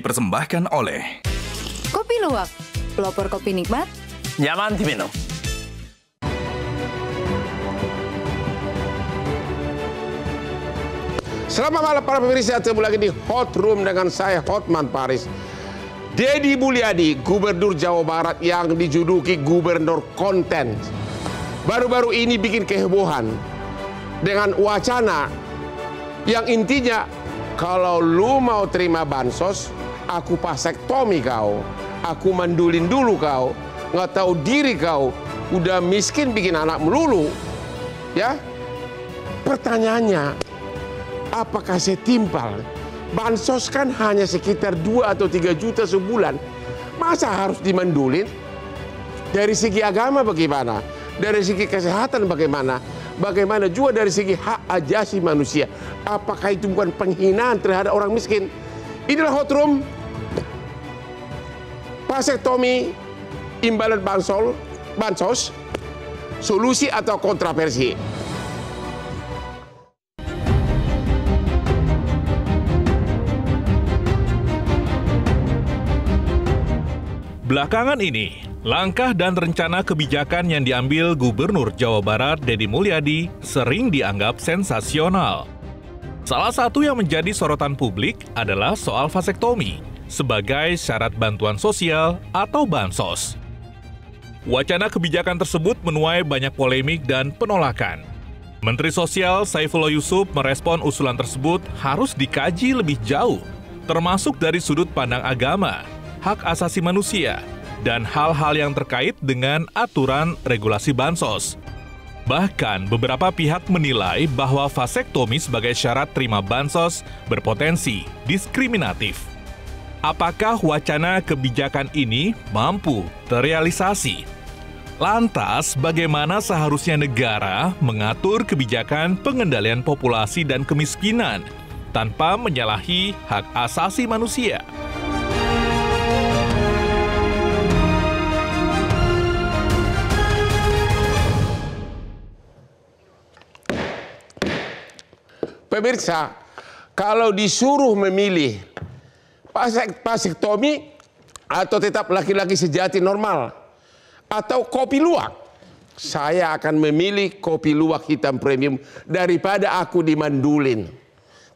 dipersembahkan oleh Kopi Luwak, pelopor kopi nikmat, nyaman diminum. Selamat malam para pemirsa, ketemu lagi di Hot Room dengan saya Hotman Paris. Deddy Mulyadi, Gubernur Jawa Barat yang dijuluki Gubernur Konten, baru-baru ini bikin kehebohan dengan wacana yang intinya, kalau lu mau terima bansos, aku vasektomi kau, aku mandulin dulu kau, nggak tahu diri kau, udah miskin bikin anak melulu. Ya, pertanyaannya, apakah setimpal? Bansos kan hanya sekitar 2 atau 3 juta sebulan. Masa harus dimandulin? Dari segi agama bagaimana? Dari segi kesehatan bagaimana? Bagaimana juga dari segi hak asasi manusia? Apakah itu bukan penghinaan terhadap orang miskin? Inilah Hot Room. Vasektomi, imbalan bansos, solusi atau kontroversi? Belakangan ini, langkah dan rencana kebijakan yang diambil Gubernur Jawa Barat Deddy Mulyadi sering dianggap sensasional. Salah satu yang menjadi sorotan publik adalah soal vasektomi sebagai syarat bantuan sosial atau bansos. Wacana kebijakan tersebut menuai banyak polemik dan penolakan. Menteri Sosial Saifullah Yusuf merespon usulan tersebut harus dikaji lebih jauh, termasuk dari sudut pandang agama, hak asasi manusia, dan hal-hal yang terkait dengan aturan regulasi bansos. Bahkan beberapa pihak menilai bahwa vasektomi sebagai syarat terima bansos berpotensi diskriminatif. Apakah wacana kebijakan ini mampu terrealisasi? Lantas, bagaimana seharusnya negara mengatur kebijakan pengendalian populasi dan kemiskinan tanpa menyalahi hak asasi manusia? Pemirsa, kalau disuruh memilih vasektomi atau tetap laki-laki sejati normal atau kopi luwak, saya akan memilih kopi luwak hitam premium daripada aku dimandulin.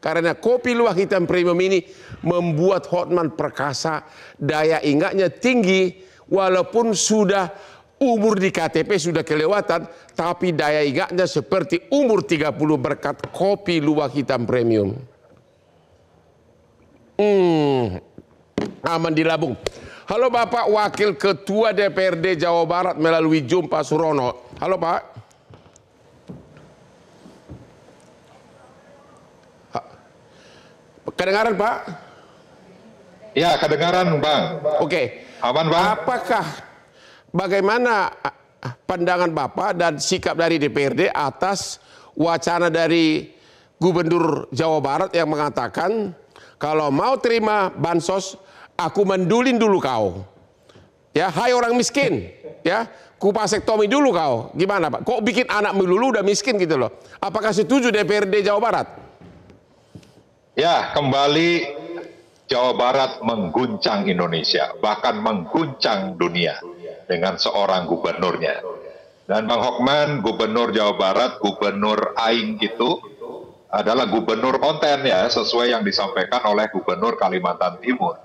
Karena kopi luwak hitam premium ini membuat Hotman perkasa, daya ingatnya tinggi, walaupun sudah umur di KTP sudah kelewatan, tapi daya ingatnya seperti umur 30 berkat kopi luwak hitam premium. Aman di Labung. Halo Bapak Wakil Ketua DPRD Jawa Barat melalui Zoom Pak Surono. Halo Pak. Kedengaran Pak? Ya, kedengaran Bang. Oke. Aman Bang? Bagaimana pandangan Bapak dan sikap dari DPRD atas wacana dari Gubernur Jawa Barat yang mengatakan kalau mau terima bansos, aku mandulin dulu kau. Ya, hai orang miskin, ya, ku vasektomi dulu kau. Gimana Pak? Kok bikin anak melulu udah miskin gitu loh? Apakah setuju DPRD Jawa Barat? Ya, kembali Jawa Barat mengguncang Indonesia, bahkan mengguncang dunia dengan seorang gubernurnya. Dan Bang Hotman, Gubernur Jawa Barat, Gubernur Aing itu adalah gubernur konten ya, sesuai yang disampaikan oleh Gubernur Kalimantan Timur.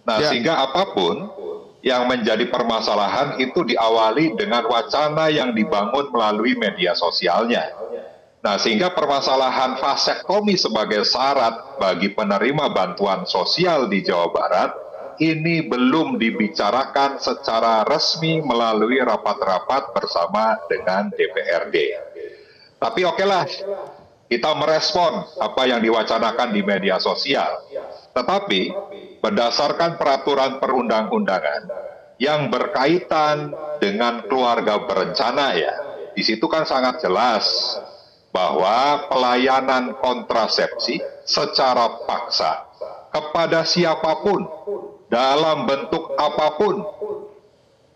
Nah, sehingga apapun yang menjadi permasalahan itu diawali dengan wacana yang dibangun melalui media sosialnya. Nah, sehingga permasalahan vasektomi sebagai syarat bagi penerima bantuan sosial di Jawa Barat ini belum dibicarakan secara resmi melalui rapat-rapat bersama dengan DPRD. Tapi okelah, kita merespon apa yang diwacanakan di media sosial. Tetapi berdasarkan peraturan perundang-undangan yang berkaitan dengan keluarga berencana ya, di situ kan sangat jelas bahwa pelayanan kontrasepsi secara paksa kepada siapapun dalam bentuk apapun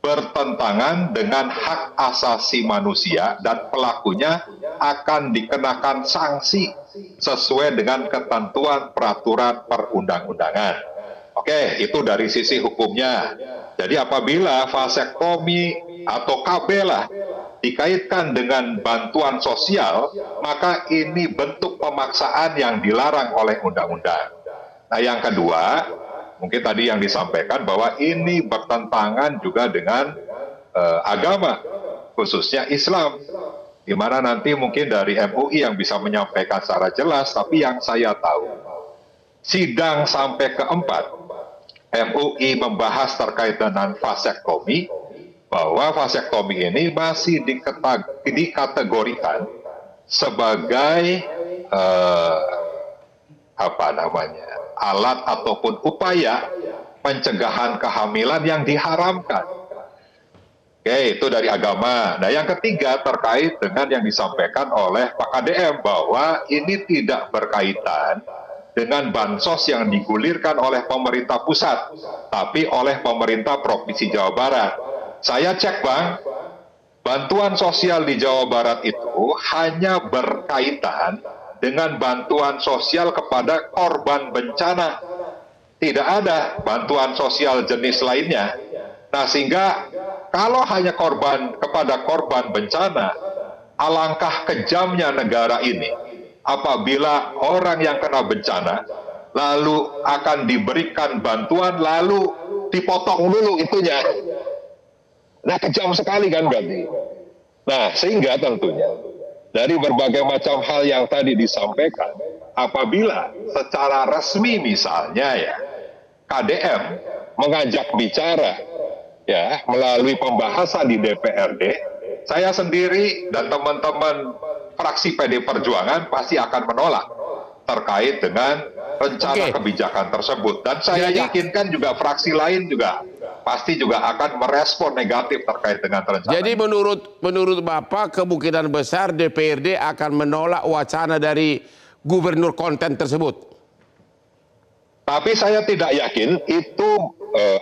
bertentangan dengan hak asasi manusia dan pelakunya akan dikenakan sanksi sesuai dengan ketentuan peraturan perundang-undangan. Oke, itu dari sisi hukumnya. Jadi apabila vasektomi atau KB lah dikaitkan dengan bantuan sosial, maka ini bentuk pemaksaan yang dilarang oleh undang-undang. Nah, yang kedua, mungkin tadi yang disampaikan bahwa ini bertentangan juga dengan agama, khususnya Islam, di mana nanti mungkin dari MUI yang bisa menyampaikan secara jelas, tapi yang saya tahu, sidang sampai keempat, MUI membahas terkait dengan vasektomi, bahwa vasektomi ini masih dikategorikan sebagai alat ataupun upaya pencegahan kehamilan yang diharamkan. Oke, itu dari agama. Nah, yang ketiga terkait dengan yang disampaikan oleh Pak KDM bahwa ini tidak berkaitan dengan bansos yang digulirkan oleh pemerintah pusat, tapi oleh pemerintah Provinsi Jawa Barat. Saya cek, Bang, bantuan sosial di Jawa Barat itu hanya berkaitan dengan bantuan sosial kepada korban bencana. Tidak ada bantuan sosial jenis lainnya. Nah, sehingga kalau hanya kepada korban bencana, alangkah kejamnya negara ini apabila orang yang kena bencana lalu akan diberikan bantuan lalu dipotong dulu itunya. Nah, kejam sekali kan berarti. Nah, sehingga tentunya dari berbagai macam hal yang tadi disampaikan, apabila secara resmi misalnya ya KDM mengajak bicara ya melalui pembahasan di DPRD, saya sendiri dan teman-teman fraksi PD Perjuangan pasti akan menolak terkait dengan rencana kebijakan tersebut. Dan saya yakinkan juga fraksi lain juga pasti juga akan merespon negatif terkait dengan rencana. Jadi menurut Bapak kemungkinan besar DPRD akan menolak wacana dari gubernur konten tersebut. Tapi saya tidak yakin itu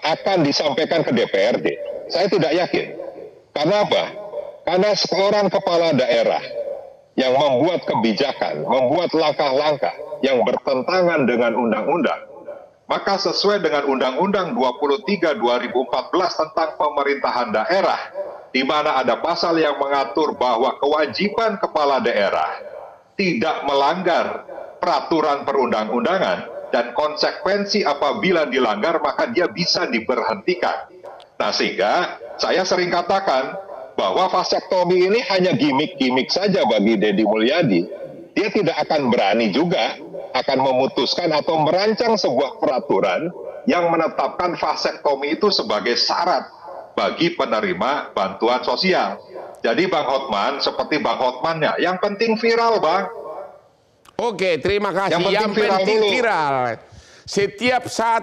akan disampaikan ke DPRD. Saya tidak yakin. Karena apa? Karena seorang kepala daerah yang membuat kebijakan, membuat langkah-langkah yang bertentangan dengan undang-undang, maka sesuai dengan Undang-Undang 23 2014 tentang pemerintahan daerah, di mana ada pasal yang mengatur bahwa kewajiban kepala daerah tidak melanggar peraturan perundang-undangan, dan konsekuensi apabila dilanggar maka dia bisa diberhentikan. Nah, sehingga saya sering katakan bahwa vasektomi ini hanya gimmick-gimmick saja bagi Deddy Mulyadi. Dia tidak akan berani juga akan memutuskan atau merancang sebuah peraturan yang menetapkan vasektomi itu sebagai syarat bagi penerima bantuan sosial. Jadi Bang Hotman, seperti Bang Hotmannya, yang penting viral, Bang. Oke, terima kasih. Yang penting viral. Setiap saat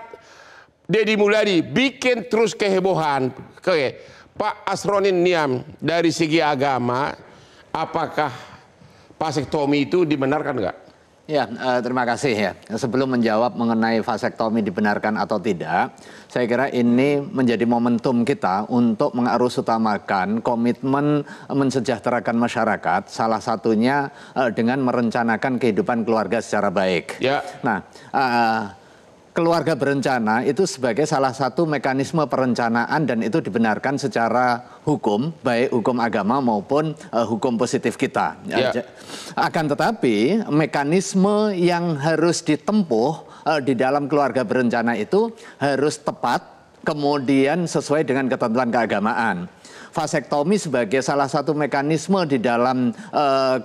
Deddy Mulyadi bikin terus kehebohan. Oke, Pak Asronin Niam, dari segi agama, apakah vasektomi itu dibenarkan nggak? Ya, terima kasih ya. Sebelum menjawab mengenai vasektomi dibenarkan atau tidak, saya kira ini menjadi momentum kita untuk mengarusutamakan komitmen mensejahterakan masyarakat, salah satunya dengan merencanakan kehidupan keluarga secara baik. Ya. Nah, keluarga berencana itu sebagai salah satu mekanisme perencanaan dan itu dibenarkan secara hukum, baik hukum agama maupun hukum positif kita. Ya. Akan tetapi mekanisme yang harus ditempuh di dalam keluarga berencana itu harus tepat, kemudian sesuai dengan ketentuan keagamaan. Vasektomi sebagai salah satu mekanisme di dalam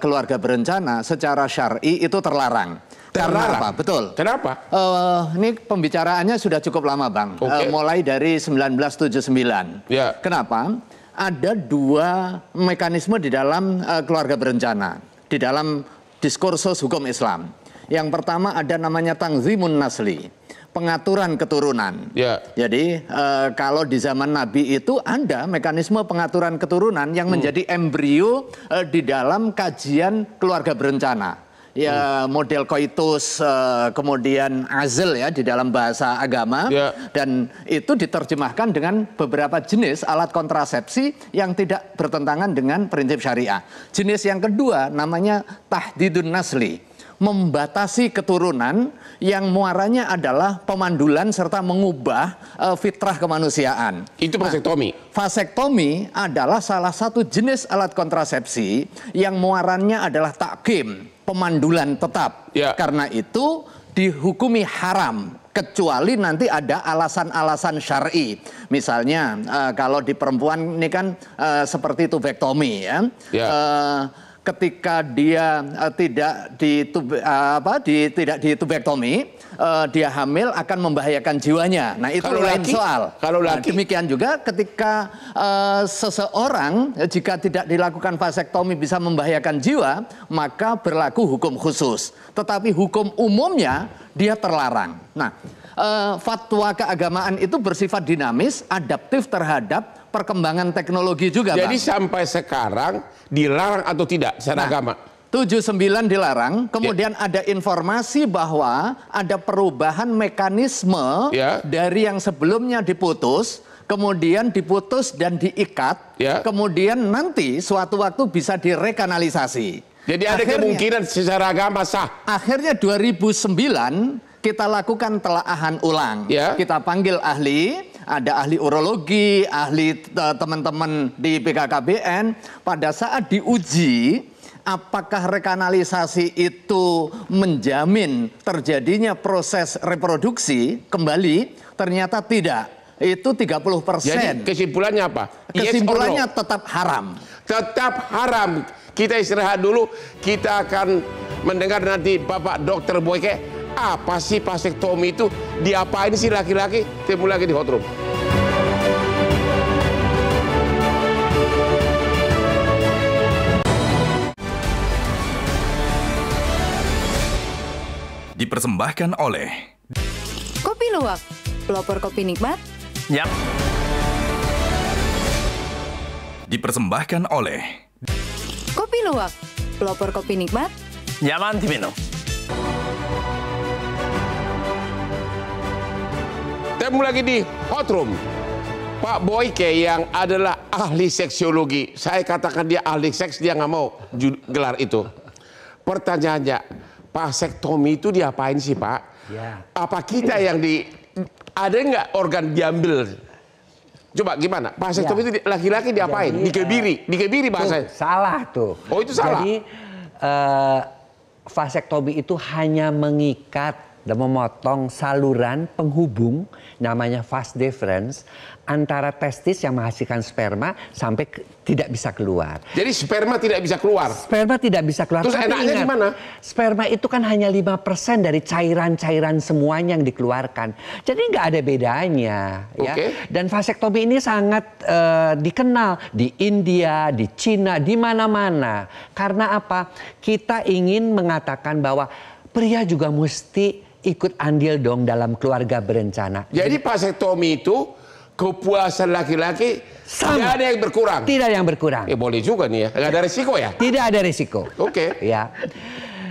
keluarga berencana secara syar'i itu terlarang. Karena apa? Betul. Kenapa? Ini pembicaraannya sudah cukup lama, Bang. Mulai dari 1979. Ya. Kenapa? Ada dua mekanisme di dalam keluarga berencana, di dalam diskursus hukum Islam. Yang pertama ada namanya tangzimun nasli, pengaturan keturunan. Ya. Jadi kalau di zaman Nabi itu ada mekanisme pengaturan keturunan yang menjadi embrio di dalam kajian keluarga berencana. Ya, model koitus, kemudian azl ya di dalam bahasa agama, dan itu diterjemahkan dengan beberapa jenis alat kontrasepsi yang tidak bertentangan dengan prinsip syariah. Jenis yang kedua namanya tahdidun nasli, membatasi keturunan yang muaranya adalah pemandulan serta mengubah fitrah kemanusiaan. Itu vasektomi. Vasektomi adalah salah satu jenis alat kontrasepsi yang muarannya adalah takkim, pemandulan tetap. Ya. Karena itu dihukumi haram kecuali nanti ada alasan-alasan syar'i. Misalnya kalau di perempuan ini kan seperti tubektomi ya. Ya. Ketika dia tidak ditubektomi, dia hamil akan membahayakan jiwanya. Nah, itu Kalau lain laki? soal. Kalau Nah, laki? demikian juga ketika seseorang jika tidak dilakukan vasektomi bisa membahayakan jiwa, maka berlaku hukum khusus. Tetapi hukum umumnya dia terlarang. Nah, fatwa keagamaan itu bersifat dinamis, adaptif terhadap perkembangan teknologi juga, Jadi Bang. sampai sekarang dilarang atau tidak secara agama? 79 dilarang, kemudian ada informasi bahwa ada perubahan mekanisme Ya. dari yang sebelumnya diputus, kemudian diputus dan diikat, Ya. kemudian nanti suatu waktu bisa direkanalisasi. Jadi ada kemungkinan secara agama sah. Akhirnya 2009 kita lakukan telaahan ulang. Ya. Kita panggil ahli, ada ahli urologi, ahli teman-teman di BKKBN. Pada saat diuji, apakah rekanalisasi itu menjamin terjadinya proses reproduksi kembali? Ternyata tidak. Itu 30%. Jadi kesimpulannya apa? Kesimpulannya Yes or no? tetap haram. Tetap haram. Kita istirahat dulu. Kita akan mendengar nanti Bapak Dr. Boyke. Apa sih vasektomi itu? Diapain sih laki-laki? Temu lagi di Hot Room. Dipersembahkan oleh Kopi Luwak, pelopor kopi nikmat. Yap. Dipersembahkan oleh Kopi Luwak, pelopor kopi nikmat. Nyaman diminum. Temu lagi di Hot Room. Pak Boyke yang adalah ahli seksiologi. Saya katakan dia ahli seks, dia nggak mau gelar itu. Pertanyaannya, vasektomi itu diapain sih, Pak? Ya. Apa kita yang ada nggak organ diambil? Coba gimana? Vasektomi itu laki-laki diapain? Jadi, Dikebiri bahasa. Salah tuh. Oh, itu salah. Jadi vasektomi itu hanya mengikat dan memotong saluran penghubung namanya vas deferens antara testis yang menghasilkan sperma sampai tidak bisa keluar. Jadi sperma tidak bisa keluar. Sperma tidak bisa keluar. Terus Tapi enaknya ingat, gimana? Sperma itu kan hanya 5% dari cairan-cairan semuanya yang dikeluarkan. Jadi nggak ada bedanya. Ya. Oke. Dan vasektomi ini sangat dikenal di India, di Cina, di mana-mana. Karena apa? Kita ingin mengatakan bahwa pria juga mesti ikut andil dong dalam keluarga berencana. Jadi vasektomi itu kepuasan laki-laki tidak ada yang berkurang. Tidak ada yang berkurang. Boleh juga nih ya. Nggak ada risiko ya? Tidak ada risiko. Oke. Ya.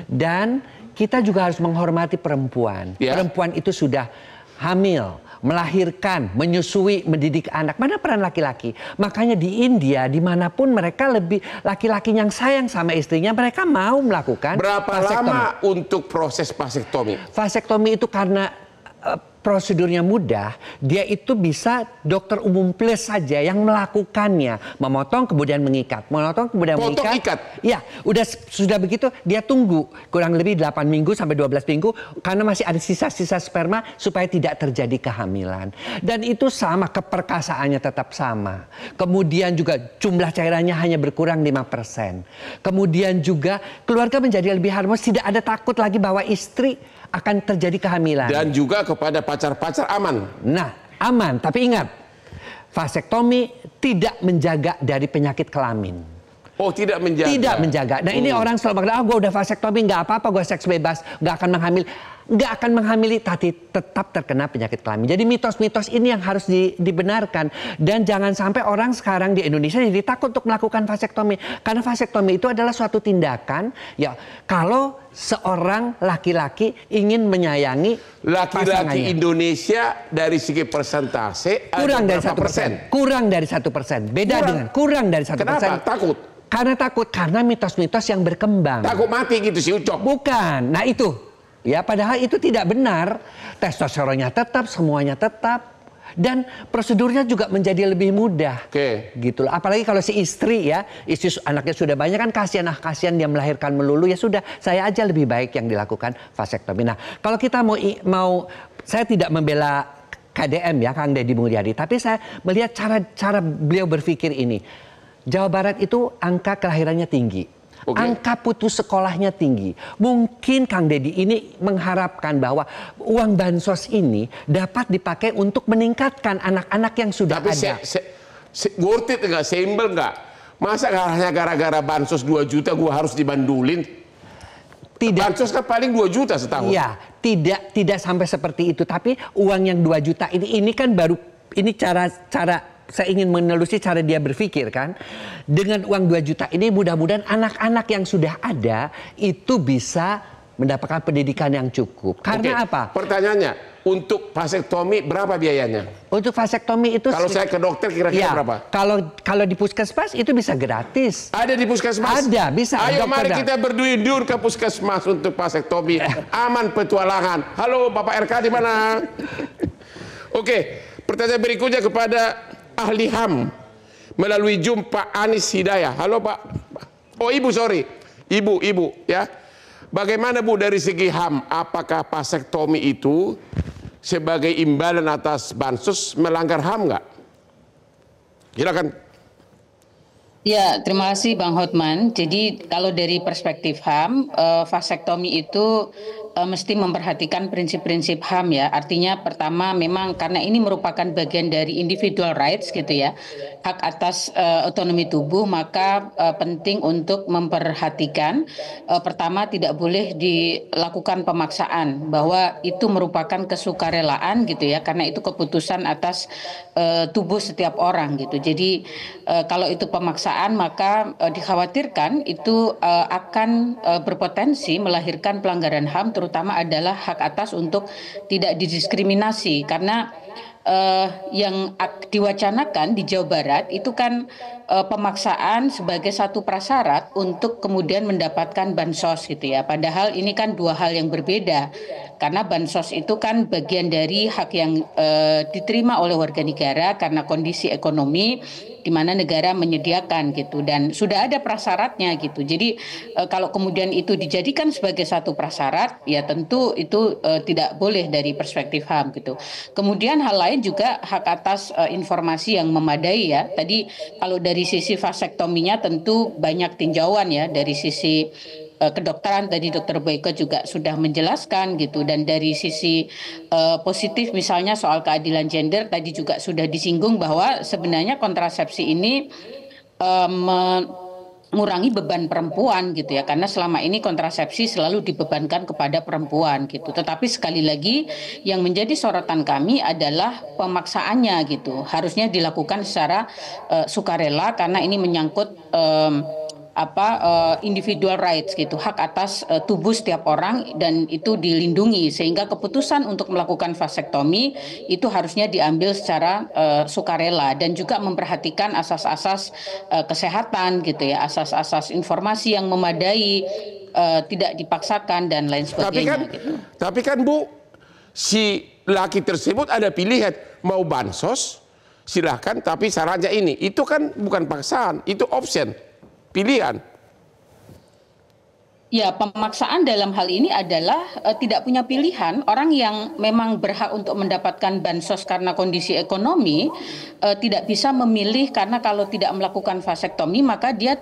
Dan kita juga harus menghormati perempuan. Ya. Perempuan itu sudah hamil, melahirkan, menyusui, mendidik anak. Mana peran laki-laki? Makanya di India, dimanapun mereka lebih laki-laki yang sayang sama istrinya, mereka mau melakukan Berapa vasektomi. lama untuk proses vasektomi? Vasektomi itu karena prosedurnya mudah, dia itu bisa dokter umum plus saja yang melakukannya, memotong kemudian mengikat, memotong kemudian Potong, mengikat. ikat? Ya, sudah begitu dia tunggu kurang lebih 8 minggu sampai 12 minggu karena masih ada sisa-sisa sperma supaya tidak terjadi kehamilan. Dan itu sama, keperkasaannya tetap sama. Kemudian juga jumlah cairannya hanya berkurang 5%. Kemudian juga keluarga menjadi lebih harmonis, tidak ada takut lagi bahwa istri akan terjadi kehamilan. Dan juga kepada pacar-pacar aman. Nah, aman. Tapi ingat, vasektomi tidak menjaga dari penyakit kelamin. Oh, tidak menjaga. Tidak menjaga. Nah, ini orang selalu bilang, gue udah vasektomi, nggak apa-apa, gue seks bebas, nggak akan menghamil. nggak akan menghamili tapi tetap terkena penyakit kelamin. Jadi mitos-mitos ini yang harus dibenarkan. Dan jangan sampai orang sekarang di Indonesia jadi takut untuk melakukan vasektomi. Karena vasektomi itu adalah suatu tindakan ya kalau seorang laki-laki ingin menyayangi laki-laki Indonesia dari segi persentase kurang dari 1%. Kurang dari 1%. Beda dengan kurang dari 1%. Kenapa? Takut. Karena mitos-mitos yang berkembang. Takut mati gitu si Ucok. Bukan. Nah itu. Ya padahal itu tidak benar. Testosteronnya tetap, semuanya tetap. Dan prosedurnya juga menjadi lebih mudah. Oke. Gitu loh. Apalagi kalau si istri ya, istri anaknya sudah banyak kan kasihan dia melahirkan melulu, ya sudah, saya aja lebih baik yang dilakukan vasektomi. Nah, kalau kita mau saya tidak membela KDM ya, Kang Deddy Mulyadi, tapi saya melihat cara beliau berpikir ini. Jawa Barat itu angka kelahirannya tinggi. Angka putus sekolahnya tinggi. Mungkin Kang Deddy ini mengharapkan bahwa uang bansos ini dapat dipakai untuk meningkatkan anak-anak yang sudah ada. Tapi worth it nggak? Seimbel nggak? Masa hanya gara-gara bansos 2 juta gua harus dibandulin? Tidak. Bansos kan paling 2 juta setahun. Iya, tidak sampai seperti itu. Tapi uang yang 2 juta ini kan baru, ini cara saya ingin menelusuri cara dia berpikir kan. Dengan uang 2 juta ini mudah-mudahan anak-anak yang sudah ada itu bisa mendapatkan pendidikan yang cukup. Karena apa? Pertanyaannya, untuk vasektomi berapa biayanya? Untuk vasektomi itu kalau saya ke dokter kira-kira berapa? Kalau di puskesmas itu bisa gratis. Ada di puskesmas? Ada, bisa. Ayo mari kita berduyun-duyun ke puskesmas untuk vasektomi. Aman petualangan. Halo Bapak RK di mana? Oke, pertanyaan berikutnya kepada ahli HAM melalui jumpa Anis Hidayah. Halo Pak. Oh Ibu, sorry. Ibu ya. Bagaimana Bu dari segi HAM? Apakah vasektomi itu sebagai imbalan atas bansos melanggar HAM nggak? Silakan. Ya, terima kasih Bang Hotman. Jadi kalau dari perspektif HAM, vasektomi itu mesti memperhatikan prinsip-prinsip HAM ya. Artinya pertama memang karena ini merupakan bagian dari individual rights gitu ya, hak atas otonomi tubuh, maka penting untuk memperhatikan pertama tidak boleh dilakukan pemaksaan, bahwa itu merupakan kesukarelaan gitu ya, karena itu keputusan atas tubuh setiap orang gitu. Jadi kalau itu pemaksaan maka dikhawatirkan itu akan berpotensi melahirkan pelanggaran HAM, terutama adalah hak atas untuk tidak didiskriminasi, karena yang diwacanakan di Jawa Barat itu kan pemaksaan sebagai satu prasyarat untuk kemudian mendapatkan bansos gitu ya. Padahal ini kan dua hal yang berbeda, karena bansos itu kan bagian dari hak yang diterima oleh warga negara karena kondisi ekonomi di mana negara menyediakan gitu, dan sudah ada prasyaratnya gitu. Jadi kalau kemudian itu dijadikan sebagai satu prasyarat, ya tentu itu tidak boleh dari perspektif HAM gitu. Kemudian hal lain juga hak atas informasi yang memadai ya. Tadi kalau dari sisi vasektominya tentu banyak tinjauan ya, dari sisi kedokteran tadi Dr. Boyke juga sudah menjelaskan gitu, dan dari sisi positif misalnya soal keadilan gender tadi juga sudah disinggung bahwa sebenarnya kontrasepsi ini mengurangi beban perempuan gitu ya, karena selama ini kontrasepsi selalu dibebankan kepada perempuan gitu. Tetapi sekali lagi yang menjadi sorotan kami adalah pemaksaannya gitu, harusnya dilakukan secara sukarela karena ini menyangkut individual rights gitu, hak atas tubuh setiap orang, dan itu dilindungi, sehingga keputusan untuk melakukan vasektomi itu harusnya diambil secara sukarela dan juga memperhatikan asas-asas kesehatan gitu ya, asas-asas informasi yang memadai, tidak dipaksakan dan lain sebagainya. Tapi kan Bu, si laki tersebut ada pilihan mau bansos silahkan, tapi syaratnya ini, itu kan bukan paksaan, itu option, pilihan. Ya, pemaksaan dalam hal ini adalah tidak punya pilihan. Orang yang memang berhak untuk mendapatkan bansos karena kondisi ekonomi tidak bisa memilih, karena kalau tidak melakukan vasektomi maka dia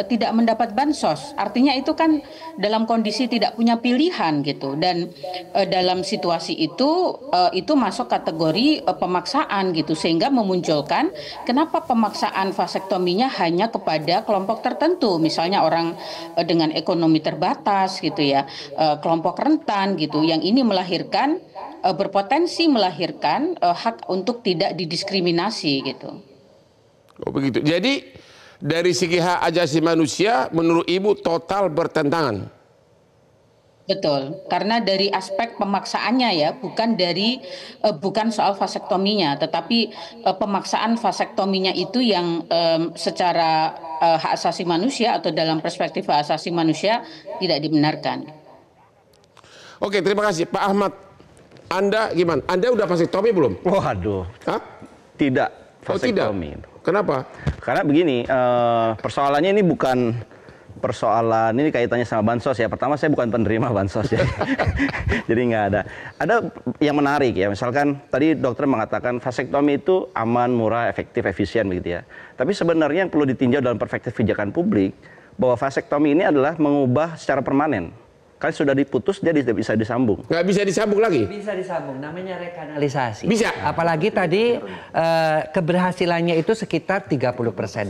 tidak mendapat bansos. Artinya itu kan dalam kondisi tidak punya pilihan gitu. Dan dalam situasi itu masuk kategori pemaksaan gitu, sehingga memunculkan kenapa pemaksaan vasektominya hanya kepada kelompok tertentu, misalnya orang dengan ekonomi terbatas gitu ya, kelompok rentan gitu, yang ini melahirkan berpotensi melahirkan hak untuk tidak didiskriminasi gitu. Oh begitu. Jadi dari segi hak asasi manusia menurut Ibu total bertentangan. Betul, karena dari aspek pemaksaannya ya, bukan soal vasektominya, tetapi pemaksaan vasektominya itu yang secara hak asasi manusia atau dalam perspektif hak asasi manusia tidak dibenarkan. Oke, terima kasih Pak Ahmad. Anda gimana? Anda udah vasektomi belum? Waduh. Hah? Tidak vasektomi. Tidak. Kenapa? Karena begini, persoalannya ini bukan persoalan ini kaitannya sama bansos ya. Pertama, saya bukan penerima bansos ya. Jadi nggak ada. Ada yang menarik ya. Misalkan tadi dokter mengatakan vasektomi itu aman, murah, efektif, efisien begitu ya. Tapi sebenarnya yang perlu ditinjau dalam perspektif kebijakan publik bahwa vasektomi ini adalah mengubah secara permanen. Kan sudah diputus, dia tidak bisa disambung. Nggak bisa disambung lagi? Bisa disambung, namanya rekanalisasi. Bisa. Apalagi tadi keberhasilannya itu sekitar 30%.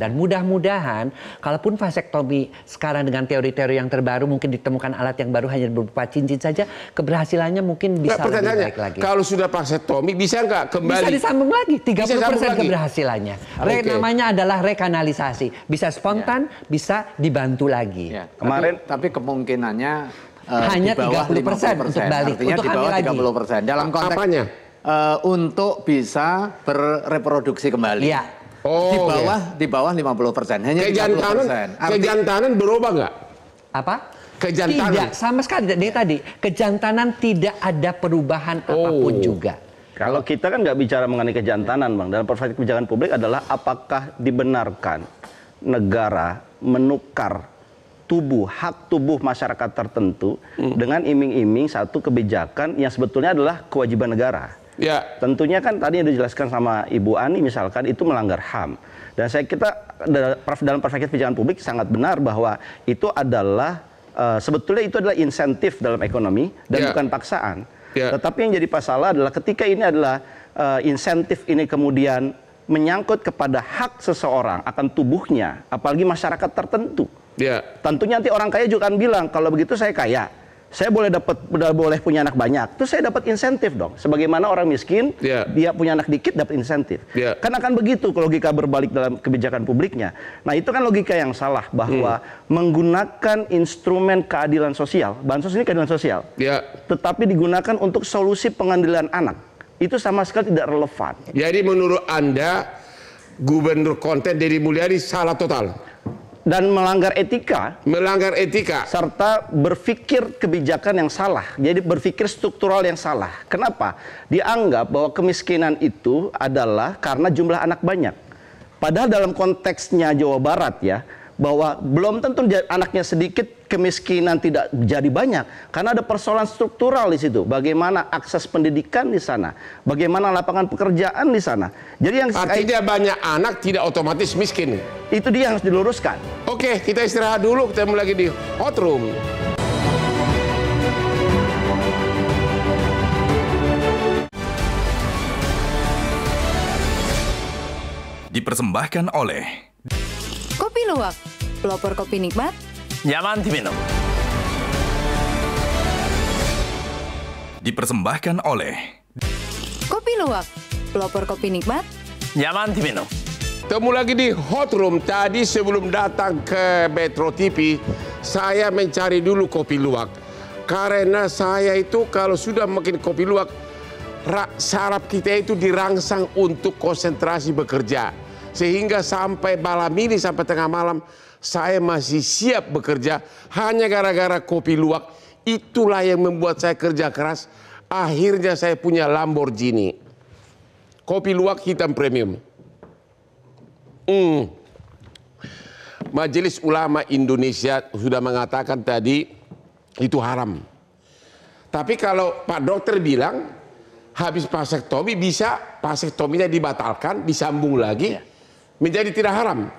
Dan mudah-mudahan, kalaupun vasektomi sekarang dengan teori-teori yang terbaru, mungkin ditemukan alat yang baru hanya berupa cincin saja, keberhasilannya mungkin bisa lebih baik lagi. Kalau sudah vasektomi, bisa nggak kembali? Bisa disambung lagi, 30% lagi. Keberhasilannya. Namanya adalah rekanalisasi. Bisa spontan, bisa dibantu lagi. Ya, Kemarin, tapi kemungkinannya hanya 30% untuk balik, artinya untuk di bawah hamil 30%. Dalam konteks apanya? Untuk bisa berreproduksi kembali. Iya. Oh, di bawah 50%, hanya 30%. Kejantanan berubah nggak? Apa? Kejantanan. Tidak, sama sekali. Dari tadi, kejantanan tidak ada perubahan apapun juga. kalau kita kan nggak bicara mengenai kejantanan, Bang. Dalam perspektif kebijakan publik adalah apakah dibenarkan negara menukar hak tubuh masyarakat tertentu dengan iming-iming satu kebijakan yang sebetulnya adalah kewajiban negara. Ya. Tentunya kan tadi yang dijelaskan sama Ibu Ani misalkan itu melanggar HAM. Dan kita dalam perspektif kebijakan publik sangat benar bahwa itu adalah sebetulnya itu adalah insentif dalam ekonomi dan bukan paksaan. Tetapi yang jadi masalah adalah ketika ini adalah insentif ini kemudian menyangkut kepada hak seseorang akan tubuhnya, apalagi masyarakat tertentu. Tentunya nanti orang kaya juga akan bilang, kalau begitu saya kaya, saya boleh punya anak banyak, terus saya dapat insentif dong. Sebagaimana orang miskin, dia punya anak dikit dapat insentif. Kan akan begitu logika berbalik dalam kebijakan publiknya. Nah itu kan logika yang salah, bahwa menggunakan instrumen keadilan sosial, bansos ini keadilan sosial, tetapi digunakan untuk solusi pengadilan anak, itu sama sekali tidak relevan. Jadi menurut Anda, Gubernur Konten Deddy Mulyadi salah total? Dan melanggar etika. Melanggar etika. Serta berpikir kebijakan yang salah. Jadi berpikir struktural yang salah. Kenapa? Dianggap bahwa kemiskinan itu adalah karena jumlah anak banyak. Padahal dalam konteksnya Jawa Barat ya, bahwa belum tentu anaknya sedikit, kemiskinan tidak jadi banyak. Karena ada persoalan struktural di situ. Bagaimana akses pendidikan di sana. Bagaimana lapangan pekerjaan di sana. Jadi yang artinya banyak anak tidak otomatis miskin. Itu dia yang harus diluruskan. Oke, kita istirahat dulu. Ketemu lagi di Hot Room. Dipersembahkan oleh Kopi Luwak, pelopor kopi nikmat, nyaman diminum. Dipersembahkan oleh Kopi Luwak, pelopor kopi nikmat, nyaman diminum. Ketemu lagi di Hot Room. Tadi sebelum datang ke Metro TV, saya mencari dulu kopi luwak. Karena saya itu kalau sudah makin kopi luwak, saraf kita itu dirangsang untuk konsentrasi bekerja. Sehingga sampai malam ini, sampai tengah malam, saya masih siap bekerja hanya gara-gara kopi luwak. Itulah yang membuat saya kerja keras. Akhirnya saya punya Lamborghini. Kopi luwak hitam premium. Majelis Ulama Indonesia sudah mengatakan tadi itu haram. Tapi kalau Pak Dokter bilang habis vasektomi bisa vasektominya dibatalkan, disambung lagi menjadi tidak haram.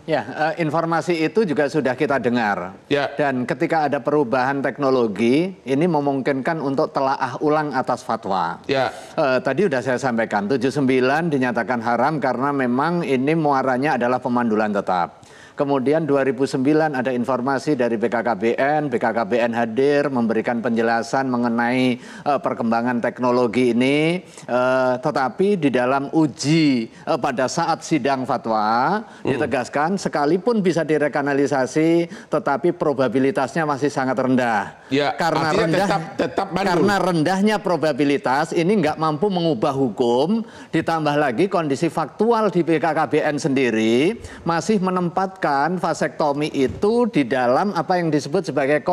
Ya, informasi itu juga sudah kita dengar. Ya. Dan ketika ada perubahan teknologi, ini memungkinkan untuk telaah ulang atas fatwa. Ya. Tadi sudah saya sampaikan, 79 dinyatakan haram karena memang ini muaranya adalah pemandulan tetap. Kemudian 2009 ada informasi dari BKKBN hadir memberikan penjelasan mengenai perkembangan teknologi ini, tetapi di dalam uji pada saat sidang fatwa ditegaskan sekalipun bisa direkanalisasi, tetapi probabilitasnya masih sangat rendah. Ya, karena tetap karena rendahnya probabilitas ini nggak mampu mengubah hukum, ditambah lagi kondisi faktual di BKKBN sendiri masih menempatkan vasektomi itu di dalam apa yang disebut sebagai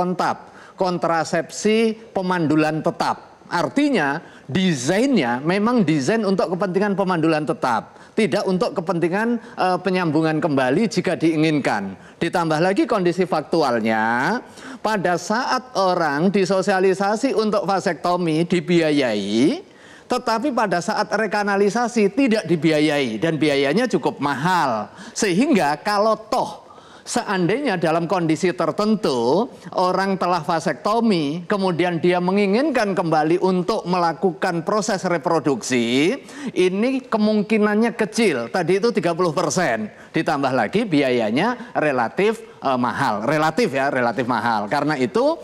kontrasepsi pemandulan tetap. Artinya desainnya memang desain untuk kepentingan pemandulan tetap, tidak untuk kepentingan penyambungan kembali jika diinginkan. Ditambah lagi kondisi faktualnya, pada saat orang disosialisasi untuk vasektomi dibiayai, tetapi pada saat rekanalisasi tidak dibiayai dan biayanya cukup mahal. Sehingga kalau toh seandainya dalam kondisi tertentu orang telah vasektomi, kemudian dia menginginkan kembali untuk melakukan proses reproduksi, ini kemungkinannya kecil. Tadi itu 30%. Ditambah lagi biayanya relatif mahal. Relatif mahal. Karena itu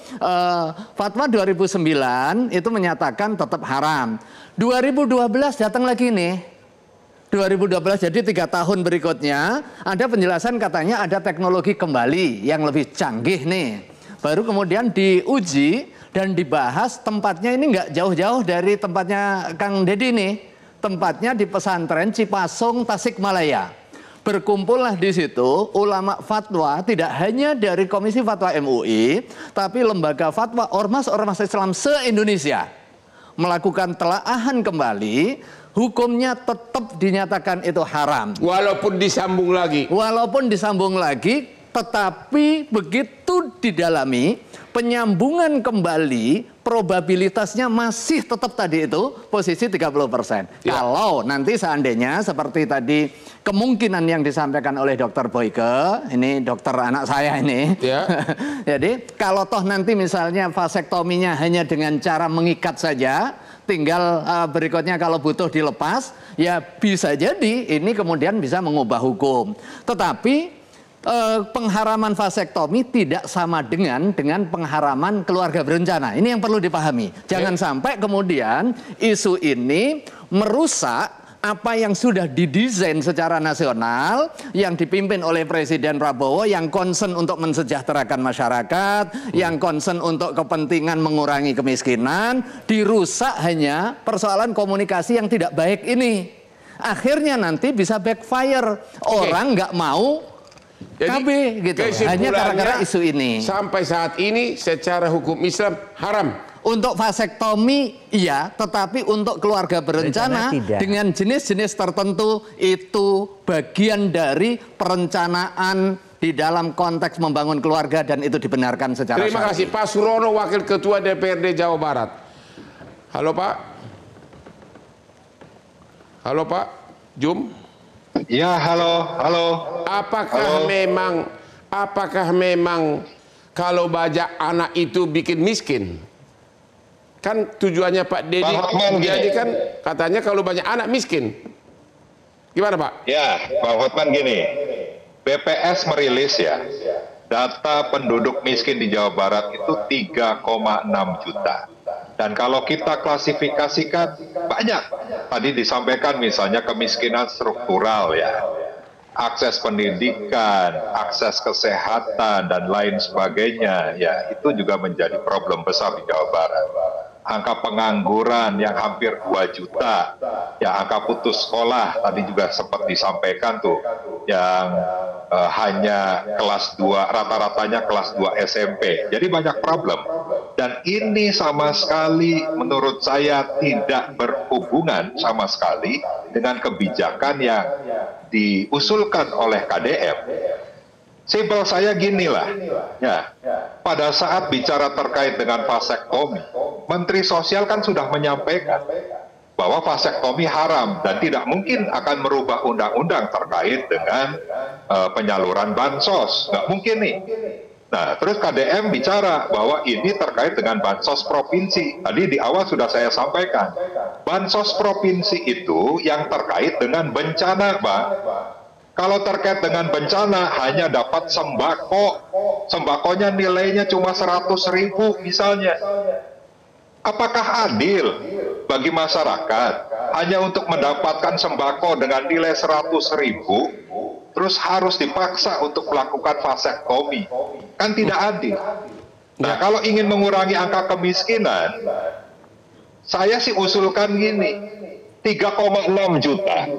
fatwa 2009 itu menyatakan tetap haram. 2012 datang lagi nih, 2012 jadi 3 tahun berikutnya ada penjelasan katanya ada teknologi kembali yang lebih canggih nih. Baru kemudian diuji dan dibahas tempatnya ini nggak jauh-jauh dari tempatnya Kang Deddy nih. Tempatnya di pesantren Cipasung, Tasikmalaya. Berkumpullah di situ ulama fatwa tidak hanya dari Komisi Fatwa MUI, tapi lembaga fatwa ormas-ormas Islam se-Indonesia melakukan telaahan kembali, hukumnya tetap dinyatakan itu haram. Walaupun disambung lagi, tetapi begitu didalami, penyambungan kembali probabilitasnya masih tetap tadi itu posisi 30%. Ya. Kalau nanti seandainya seperti tadi kemungkinan yang disampaikan oleh Dr. Boyke, ini dokter anak saya ini. Ya. Jadi kalau toh nanti misalnya vasektominya hanya dengan cara mengikat saja, tinggal berikutnya kalau butuh dilepas, ya bisa jadi ini kemudian bisa mengubah hukum. Tetapi pengharaman vasektomi tidak sama dengan pengharaman keluarga berencana. Ini yang perlu dipahami. Jangan sampai kemudian isu ini merusak apa yang sudah didesain secara nasional, yang dipimpin oleh Presiden Prabowo, yang concern untuk mensejahterakan masyarakat, yang concern untuk kepentingan mengurangi kemiskinan, dirusak hanya persoalan komunikasi yang tidak baik ini. Akhirnya nanti bisa backfire. Orang nggak mau KB gitu, hanya gara-gara isu ini. Sampai saat ini secara hukum Islam haram. Untuk vasektomi iya, tetapi untuk keluarga berencana dengan jenis-jenis tertentu itu bagian dari perencanaan di dalam konteks membangun keluarga dan itu dibenarkan secara syar'i. Terima kasih Pak Surono, Wakil Ketua DPRD Jawa Barat. Halo Pak. Halo Pak Jum. Ya, halo. Apakah memang kalau bajak anak itu bikin miskin? Kan tujuannya Pak Deddy jadi kan katanya kalau banyak anak miskin. Gimana Pak? Ya, Pak Hotman gini. BPS merilis ya, data penduduk miskin di Jawa Barat itu 3,6 juta. Dan kalau kita klasifikasikan banyak. Tadi disampaikan misalnya kemiskinan struktural ya. Akses pendidikan, akses kesehatan dan lain sebagainya ya, itu juga menjadi problem besar di Jawa Barat. Angka pengangguran yang hampir 2 juta, ya angka putus sekolah tadi juga sempat disampaikan tuh, yang hanya kelas 2, rata-ratanya kelas 2 SMP. Jadi banyak problem. Dan ini sama sekali menurut saya tidak berhubungan sama sekali dengan kebijakan yang diusulkan oleh KDM. Simpel saya ginilah, ya, pada saat bicara terkait dengan vasektomi, Menteri Sosial kan sudah menyampaikan bahwa vasektomi haram dan tidak mungkin akan merubah undang-undang terkait dengan penyaluran bansos. Nggak mungkin nih. Nah, terus KDM bicara bahwa ini terkait dengan bansos provinsi. Tadi di awal sudah saya sampaikan, bansos provinsi itu yang terkait dengan bencana, Pak. Kalau terkait dengan bencana hanya dapat sembako, sembakonya nilainya cuma 100.000 misalnya. Apakah adil bagi masyarakat hanya untuk mendapatkan sembako dengan nilai 100.000 terus harus dipaksa untuk melakukan vasektomi? Kan tidak adil. Nah, kalau ingin mengurangi angka kemiskinan, saya sih usulkan gini, 3,6 juta,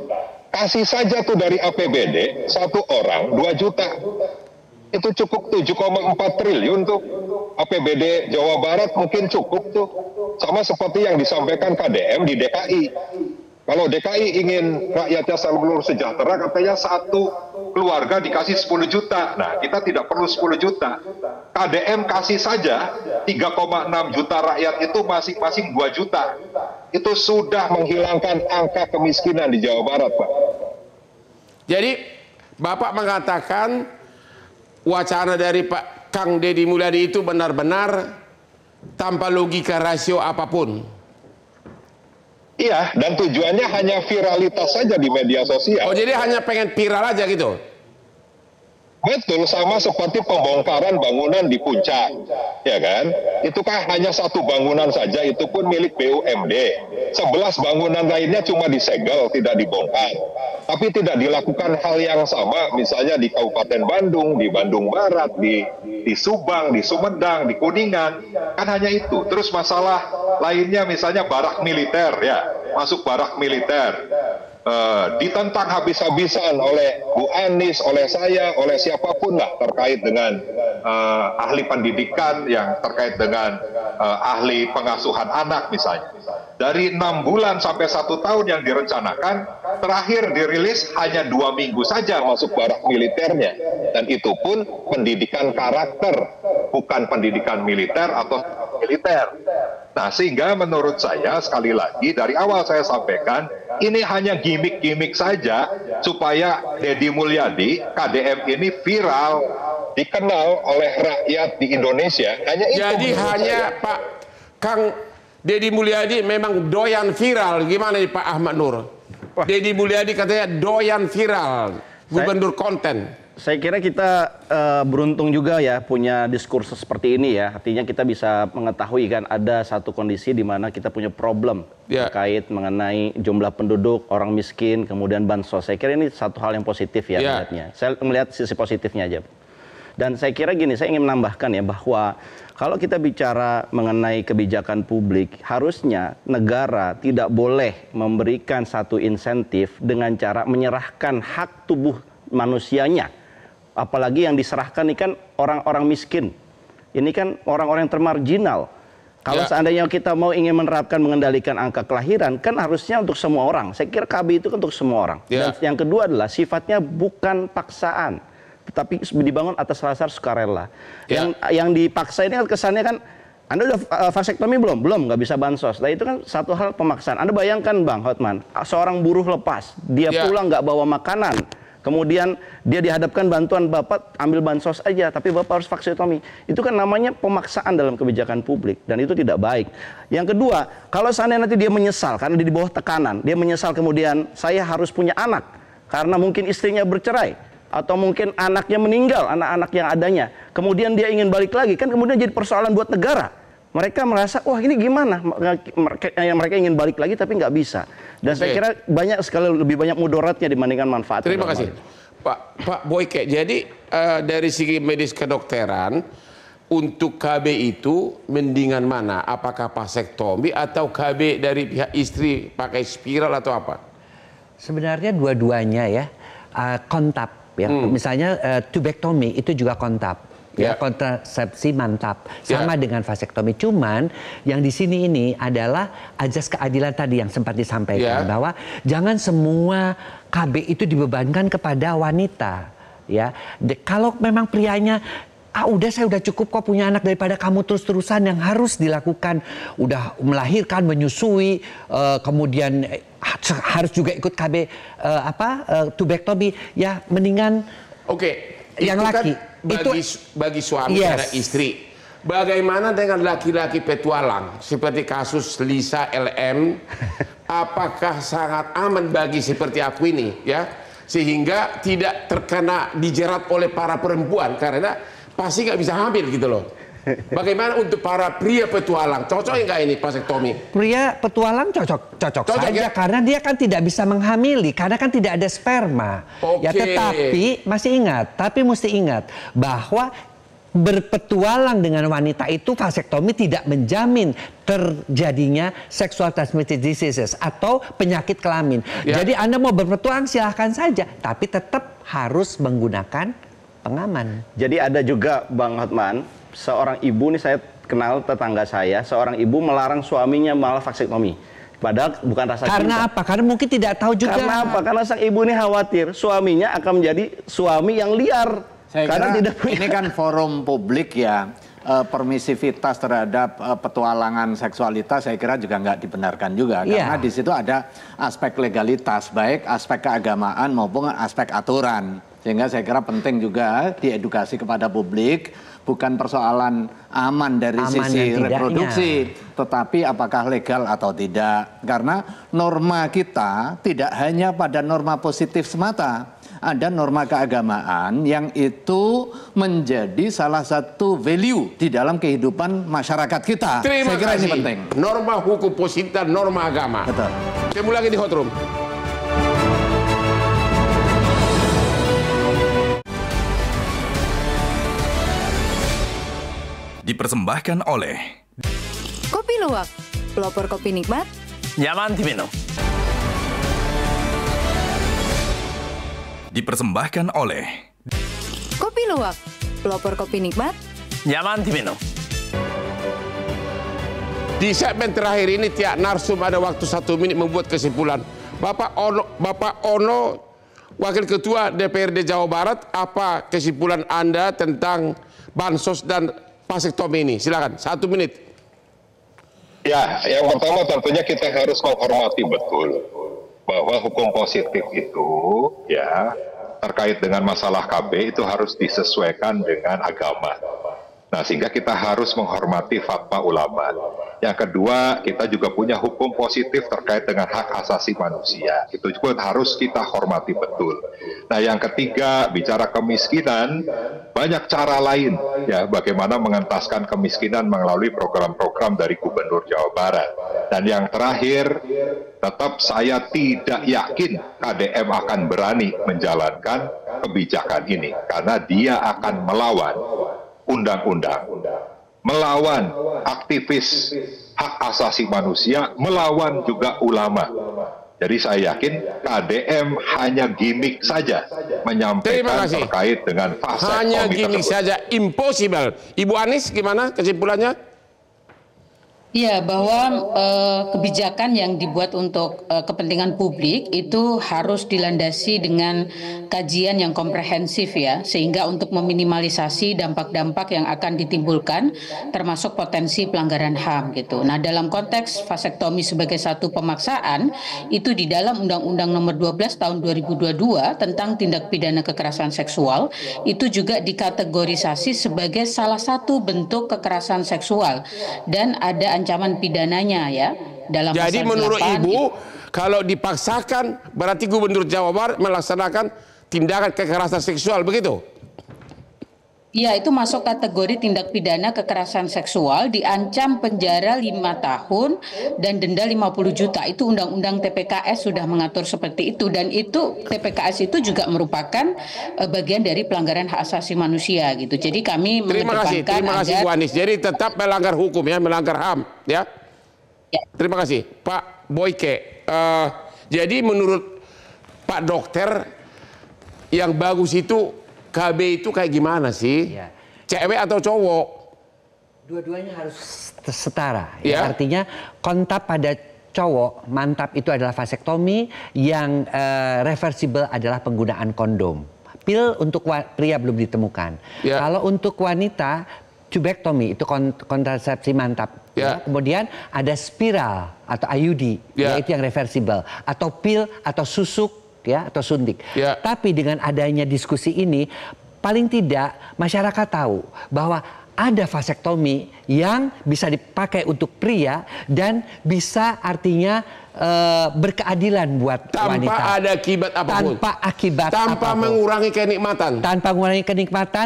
kasih saja tuh dari APBD, satu orang 2 juta. Itu cukup 7,4 triliun tuh. APBD Jawa Barat mungkin cukup tuh. Sama seperti yang disampaikan KDM di DKI. Kalau DKI ingin rakyatnya selalu sejahtera, katanya satu keluarga dikasih 10 juta. Nah, kita tidak perlu 10 juta. KDM kasih saja 3,6 juta rakyat itu masing-masing 2 juta. Itu sudah menghilangkan angka kemiskinan di Jawa Barat, Pak. Jadi, Bapak mengatakan wacana dari Pak Kang Deddy Mulyadi itu benar-benar tanpa logika rasio apapun. Iya, dan tujuannya hanya viralitas saja di media sosial. Oh, jadi hanya pengen viral aja gitu? Betul, sama seperti pembongkaran bangunan di Puncak, ya kan? Itu kan hanya satu bangunan saja, itu pun milik BUMD. 11 bangunan lainnya cuma disegel, tidak dibongkar. Tapi tidak dilakukan hal yang sama, misalnya di Kabupaten Bandung, di Bandung Barat, di Subang, di Sumedang, di Kuningan. Kan hanya itu. Terus masalah lainnya misalnya barak militer, ya, masuk barak militer. Ditentang habis-habisan oleh Bu Anies, oleh saya, oleh siapapun lah terkait dengan ahli pendidikan yang terkait dengan ahli pengasuhan anak misalnya. Dari 6 bulan sampai 1 tahun yang direncanakan, terakhir dirilis hanya 2 minggu saja masuk barak militernya. Dan itu pun pendidikan karakter, bukan pendidikan militer atau militer. Nah, sehingga menurut saya, sekali lagi, dari awal saya sampaikan, ini hanya gimmick-gimmick saja, supaya Deddy Mulyadi, KDM ini viral, dikenal oleh rakyat di Indonesia. Hanya itu. Jadi hanya Pak Kang Deddy Mulyadi memang doyan viral. Gimana nih Pak Ahmad Nur? Deddy Mulyadi katanya doyan viral, gubernur konten. Saya kira kita beruntung juga ya punya diskursus seperti ini ya. Artinya kita bisa mengetahui kan ada satu kondisi di mana kita punya problem terkait mengenai jumlah penduduk, orang miskin, kemudian bansos. Saya kira ini satu hal yang positif ya melihatnya. Saya melihat sisi positifnya aja. Dan saya kira gini, saya ingin menambahkan ya bahwa kalau kita bicara mengenai kebijakan publik, harusnya negara tidak boleh memberikan satu insentif dengan cara menyerahkan hak tubuh manusianya. Apalagi yang diserahkan ini kan orang-orang miskin. Ini kan orang-orang yang termarginal. Kalau seandainya kita mau ingin menerapkan mengendalikan angka kelahiran, kan harusnya untuk semua orang. Saya kira KB itu kan untuk semua orang. Dan yang kedua adalah sifatnya bukan paksaan, tetapi dibangun atas dasar sukarela. Yang dipaksa ini kesannya kan, Anda udah vasektomi belum? Belum, nggak bisa bansos. Nah itu kan satu hal pemaksaan. Anda bayangkan Bang Hotman, seorang buruh lepas, dia pulang nggak bawa makanan. Kemudian dia dihadapkan bantuan Bapak ambil bansos aja, tapi Bapak harus vasektomi. Itu kan namanya pemaksaan dalam kebijakan publik, dan itu tidak baik. Yang kedua, kalau seandainya nanti dia menyesal, karena dia di bawah tekanan, dia menyesal kemudian saya harus punya anak, karena mungkin istrinya bercerai, atau mungkin anaknya meninggal, anak-anak yang adanya. Kemudian dia ingin balik lagi, kan kemudian jadi persoalan buat negara. Mereka merasa, wah ini gimana? Mereka ingin balik lagi tapi nggak bisa. Dan saya kira banyak sekali lebih banyak mudaratnya dibandingkan manfaatnya. Terima kasih. Pak Boyke, jadi dari segi medis kedokteran, untuk KB itu mendingan mana? Apakah vasektomi atau KB dari pihak istri pakai spiral atau apa? Sebenarnya dua-duanya ya, kontab. Ya. Misalnya tubektomi itu juga kontab. Ya, kontrasepsi mantap sama dengan vasektomi. Cuman yang di sini ini adalah ajas keadilan tadi yang sempat disampaikan bahwa jangan semua KB itu dibebankan kepada wanita. Ya, kalau memang prianya udah saya udah cukup kok punya anak daripada kamu terus-terusan yang harus dilakukan. Udah melahirkan, menyusui, kemudian harus juga ikut KB tubektomi. Ya mendingan yang laki. Kan bagi suami dan istri. Bagaimana dengan laki-laki petualang seperti kasus Lisa LM? Apakah sangat aman bagi seperti aku ini, ya? Sehingga tidak terkena dijerat oleh para perempuan karena pasti nggak bisa hamil gitu loh. Bagaimana untuk para pria petualang? Cocok nggak ini vasektomi? Pria petualang cocok saja ya? Karena dia kan tidak bisa menghamili karena kan tidak ada sperma. Ya tetapi mesti ingat bahwa berpetualang dengan wanita itu vasektomi tidak menjamin terjadinya sexual transmitted diseases atau penyakit kelamin. Jadi Anda mau berpetualang silahkan saja, tapi tetap harus menggunakan pengaman. Jadi ada juga Bang Hotman, seorang ibu nih saya kenal tetangga saya, seorang ibu melarang suaminya malah vasektomi. Padahal bukan rasa cinta. Karena apa? Karena mungkin tidak tahu juga. Karena apa? Karena sang ibu ini khawatir suaminya akan menjadi suami yang liar. Saya kira ini kan forum publik ya, permisivitas terhadap petualangan seksualitas saya kira juga nggak dibenarkan juga. Karena di situ ada aspek legalitas, baik aspek keagamaan maupun aspek aturan. Sehingga saya kira penting juga diedukasi kepada publik, bukan persoalan aman dari sisi reproduksi, tetapi apakah legal atau tidak. Karena norma kita tidak hanya pada norma positif semata. Ada norma keagamaan yang itu menjadi salah satu value di dalam kehidupan masyarakat kita. Terima Saya kira kasih. ini penting. Norma hukum positif dan norma agama. Betul. Ketemu lagi di Hot Room. Dipersembahkan oleh Kopi Luwak, pelopor kopi nikmat. nyaman diminum. Dipersembahkan oleh Kopi Luwak, pelopor kopi nikmat. nyaman diminum. Di segmen terakhir ini tiap narsum ada waktu 1 menit membuat kesimpulan. Bapak Ono, Wakil Ketua DPRD Jawa Barat, apa kesimpulan Anda tentang bansos dan vasektomi ini? Silakan, 1 menit. Ya, yang pertama tentunya kita harus menghormati betul bahwa hukum positif itu ya terkait dengan masalah KB itu harus disesuaikan dengan agama. Nah, sehingga kita harus menghormati fatwa ulama. Yang kedua, kita juga punya hukum positif terkait dengan hak asasi manusia. Itu juga harus kita hormati betul. Nah, yang ketiga, bicara kemiskinan, banyak cara lain ya bagaimana mengentaskan kemiskinan melalui program-program dari Gubernur Jawa Barat. Dan yang terakhir, tetap saya tidak yakin KDM akan berani menjalankan kebijakan ini karena dia akan melawan undang-undang, melawan aktivis hak asasi manusia, melawan juga ulama. Jadi saya yakin KDM hanya gimmick saja menyampaikan terkait dengan fase hanya gimmick saja, impossible. Ibu Anies gimana kesimpulannya? Ya, bahwa kebijakan yang dibuat untuk kepentingan publik itu harus dilandasi dengan kajian yang komprehensif ya, sehingga untuk meminimalisasi dampak-dampak yang akan ditimbulkan termasuk potensi pelanggaran HAM gitu. Nah, dalam konteks vasektomi sebagai satu pemaksaan itu di dalam Undang-Undang Nomor 12 Tahun 2022 tentang tindak pidana kekerasan seksual itu juga dikategorisasi sebagai salah satu bentuk kekerasan seksual dan ada ancaman pidananya ya dalam Jadi pasal menurut 8, Ibu kalau dipaksakan berarti Gubernur Jawa Barat melaksanakan tindakan kekerasan seksual begitu? Ya, itu masuk kategori tindak pidana kekerasan seksual, diancam penjara 5 tahun dan denda 50 juta. Itu Undang-Undang TPKS sudah mengatur seperti itu, dan itu TPKS itu juga merupakan bagian dari pelanggaran hak asasi manusia gitu. Jadi kami mengedepankan terima kasih Bu Anies. Jadi tetap melanggar hukum ya, melanggar HAM ya. Terima kasih Pak Boyke. Jadi menurut Pak Dokter yang bagus itu KB itu kayak gimana sih? Ya. Cewek atau cowok? Dua-duanya harus setara. Ya. Artinya kontak pada cowok, mantap itu adalah vasektomi, yang reversible adalah penggunaan kondom. pil untuk pria belum ditemukan. Ya. Kalau untuk wanita, tubektomi itu kontrasepsi mantap. Ya. Kemudian ada spiral atau IUD, Ya. yaitu yang reversible, atau pil atau susuk, ya, atau suntik. Ya. Tapi dengan adanya diskusi ini, paling tidak masyarakat tahu bahwa ada vasektomi yang bisa dipakai untuk pria dan bisa artinya berkeadilan buat wanita. Tanpa ada akibat apapun. Tanpa akibat Tanpa apapun. mengurangi kenikmatan. Tanpa mengurangi kenikmatan,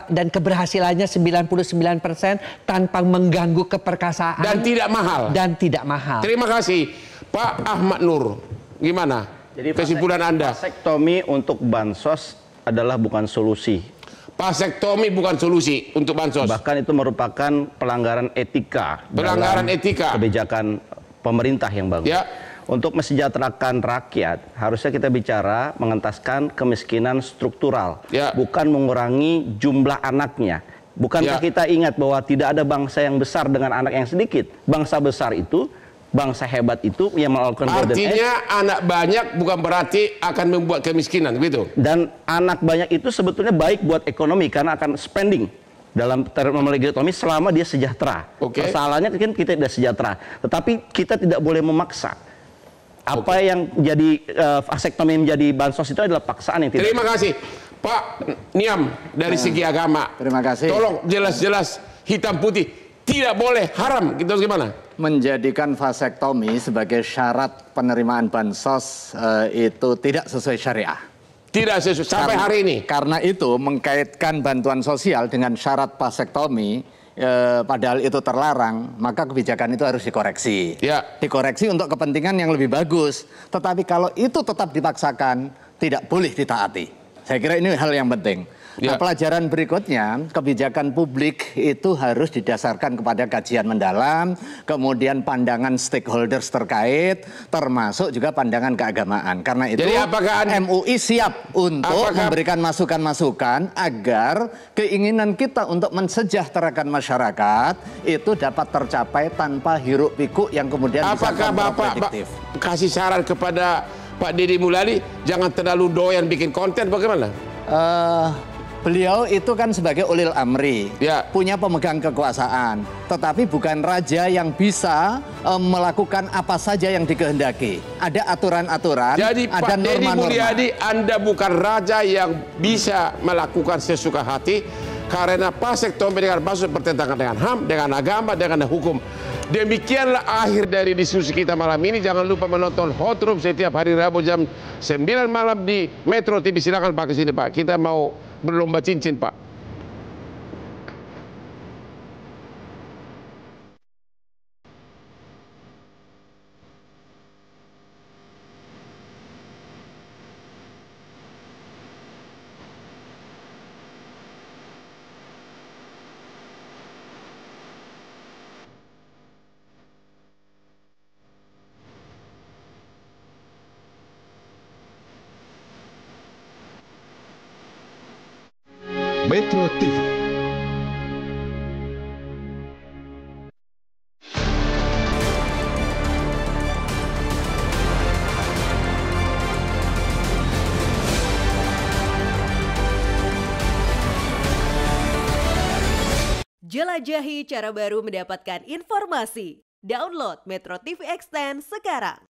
dan keberhasilannya 99%, tanpa mengganggu keperkasaan. Dan tidak mahal. Dan tidak mahal. Terima kasih. Pak Ahmad Nur, gimana kesimpulan Anda? Vasektomi untuk bansos adalah bukan solusi. Vasektomi bukan solusi untuk bansos. Bahkan itu merupakan pelanggaran etika. Pelanggaran dalam etika. Kebijakan pemerintah yang bagus. Ya. Untuk mesejahterakan rakyat, harusnya kita bicara mengentaskan kemiskinan struktural. Ya. Bukan mengurangi jumlah anaknya. Bukankah Ya. kita ingat bahwa tidak ada bangsa yang besar dengan anak yang sedikit? Bangsa besar itu, bangsa hebat itu yang melakukan golden age. Artinya anak banyak bukan berarti akan membuat kemiskinan, gitu. Dan anak banyak itu sebetulnya baik buat ekonomi karena akan spending dalam terminologi selama dia sejahtera. Oke. Persoalannya kan kita tidak sejahtera, tetapi kita tidak boleh memaksa. Apa yang jadi vasektomi menjadi bansos itu adalah paksaan yang tidak. Terima kasih. Pak Niam dari segi agama. Terima kasih. Tolong jelas-jelas hitam putih. Tidak boleh, haram. Kita harus gimana? Menjadikan vasektomi sebagai syarat penerimaan bansos itu tidak sesuai syariah. Tidak sesuai sampai hari ini. Karena itu mengkaitkan bantuan sosial dengan syarat vasektomi, padahal itu terlarang, maka kebijakan itu harus dikoreksi. Ya. Dikoreksi untuk kepentingan yang lebih bagus. Tetapi kalau itu tetap dipaksakan, tidak boleh ditaati. Saya kira ini hal yang penting. Ya. Nah, pelajaran berikutnya, kebijakan publik itu harus didasarkan kepada kajian mendalam, kemudian pandangan stakeholders terkait, termasuk juga pandangan keagamaan. Karena itu Jadi apakah MUI siap untuk memberikan masukan-masukan agar keinginan kita untuk mensejahterakan masyarakat itu dapat tercapai tanpa hiruk pikuk yang kemudian bisa Apakah Bapak kontraproduktif. kasih saran kepada Pak Deddy Mulyadi jangan terlalu doyan bikin konten, bagaimana? Beliau itu kan sebagai ulil amri, Ya. punya pemegang kekuasaan, tetapi bukan raja yang bisa melakukan apa saja yang dikehendaki. Ada aturan-aturan, Jadi ada Pak Deddy norma-norma. Mulyadi, Anda bukan raja yang bisa melakukan sesuka hati, karena vasektomi dengan bansos bertentangan dengan HAM, dengan agama, dengan hukum. Demikianlah akhir dari diskusi kita malam ini. Jangan lupa menonton Hot Room setiap hari Rabu jam 9 malam di Metro TV. Silakan Pak ke sini Pak. Kita mau berlomba cincin Pak. Metro TV. Jelajahi cara baru mendapatkan informasi. Download Metro TV Extend sekarang.